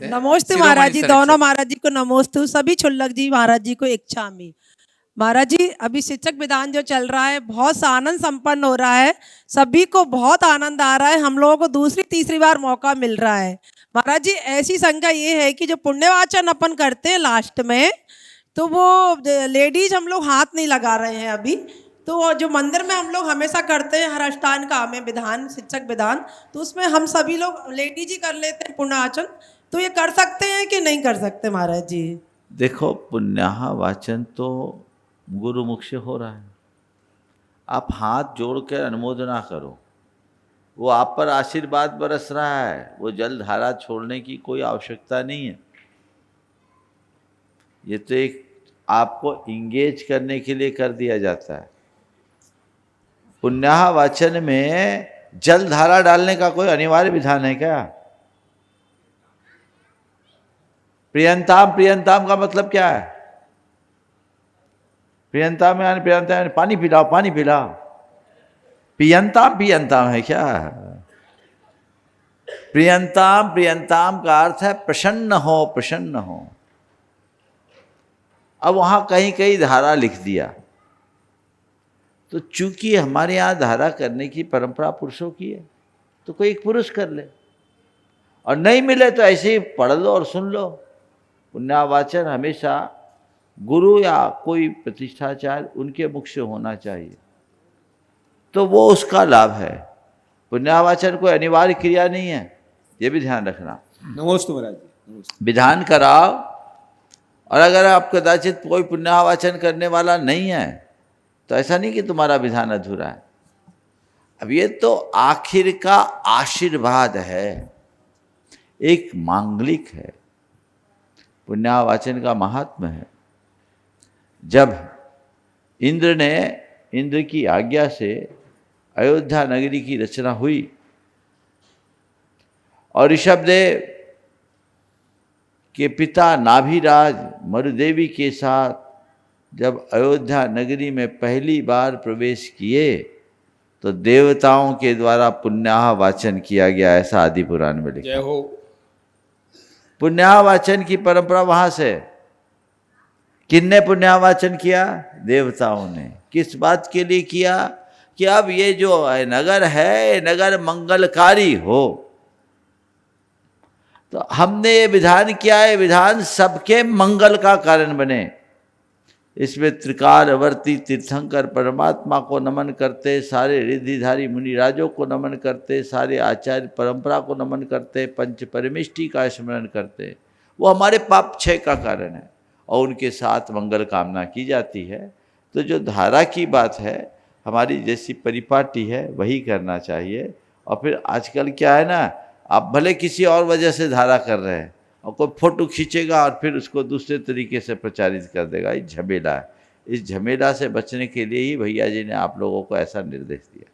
नमोस्तु महाराज जी, दोनों महाराज जी को नमोस्तु, सभी छुल्लक जी महाराज जी को इच्छामि। महाराज जी, अभी शिक्षक विधान जो चल रहा है बहुत आनंद संपन्न हो रहा है, सभी को बहुत आनंद आ रहा है। हम लोगों को दूसरी तीसरी बार मौका मिल रहा है। महाराज जी, ऐसी शंका ये है कि जो पुण्यवाचन अपन करते हैं लास्ट में, तो वो लेडीज हम लोग हाथ नहीं लगा रहे हैं अभी। तो जो मंदिर में हम लोग हमेशा करते हैं हर अष्टांग का हमें विधान, शिक्षक विधान, तो उसमें हम सभी लोग लेडीज ही कर लेते हैं पुण्याचन। तो ये कर सकते हैं कि नहीं कर सकते महाराज जी? देखो, पुण्याह वाचन तो गुरुमुख से हो रहा है। आप हाथ जोड़कर अनुमोदना करो, वो आप पर आशीर्वाद बरस रहा है, वो जल धारा छोड़ने की कोई आवश्यकता नहीं है। ये तो एक आपको इंगेज करने के लिए कर दिया जाता है। पुण्याह वाचन में जल धारा डालने का कोई अनिवार्य विधान है क्या? प्रियंताम, प्रियंताम का मतलब क्या है? प्रियंताम यानी प्रियंताम यानी पानी पिलाओ, पानी पिलाओ। पियंताम, पियंताम है क्या? प्रियंताम, प्रियंताम का अर्थ है प्रसन्न हो, प्रसन्न हो। अब वहां कहीं कहीं धारा लिख दिया, तो चूंकि हमारे यहाँ धारा करने की परंपरा पुरुषों की है, तो कोई एक पुरुष कर ले, और नहीं मिले तो ऐसे ही पढ़ लो और सुन लो। पुण्यावाचन हमेशा गुरु या कोई प्रतिष्ठाचार्य उनके मुख से होना चाहिए, तो वो उसका लाभ है। पुण्यावाचन कोई अनिवार्य क्रिया नहीं है, ये भी ध्यान रखना। नमोस्तु महाराज जी। विधान कराओ, और अगर आप कदाचित कोई पुण्यावाचन करने वाला नहीं है, तो ऐसा नहीं कि तुम्हारा विधान अधूरा है। अब ये तो आखिर का आशीर्वाद है, एक मांगलिक है। पुण्यावाचन का महात्मा है। जब इंद्र की आज्ञा से अयोध्या नगरी की रचना हुई और ऋषभदेव के पिता नाभिराज मरुदेवी के साथ जब अयोध्या नगरी में पहली बार प्रवेश किए, तो देवताओं के द्वारा पुण्याह वाचन किया गया, ऐसा आदि पुराण में लिखा। जय हो। पुण्याह वाचन की परंपरा वहां से। किसने पुण्याह वाचन किया? देवताओं ने। किस बात के लिए किया? कि अब ये जो नगर है, नगर मंगलकारी हो। तो हमने ये विधान किया है, विधान सबके मंगल का कारण बने। इसमें त्रिकालवर्ती तीर्थंकर परमात्मा को नमन करते, सारे रिद्धिधारी मुनिराजों को नमन करते, सारे आचार्य परंपरा को नमन करते, पंच परमेष्टि का स्मरण करते। वो हमारे पाप क्षय का कारण है, और उनके साथ मंगल कामना की जाती है। तो जो धारा की बात है, हमारी जैसी परिपाटी है वही करना चाहिए। और फिर आजकल क्या है ना, आप भले किसी और वजह से धारा कर रहे हैं, और कोई फोटो खींचेगा और फिर उसको दूसरे तरीके से प्रचारित कर देगा। ये झमेला है। इस झमेला से बचने के लिए ही भैया जी ने आप लोगों को ऐसा निर्देश दिया।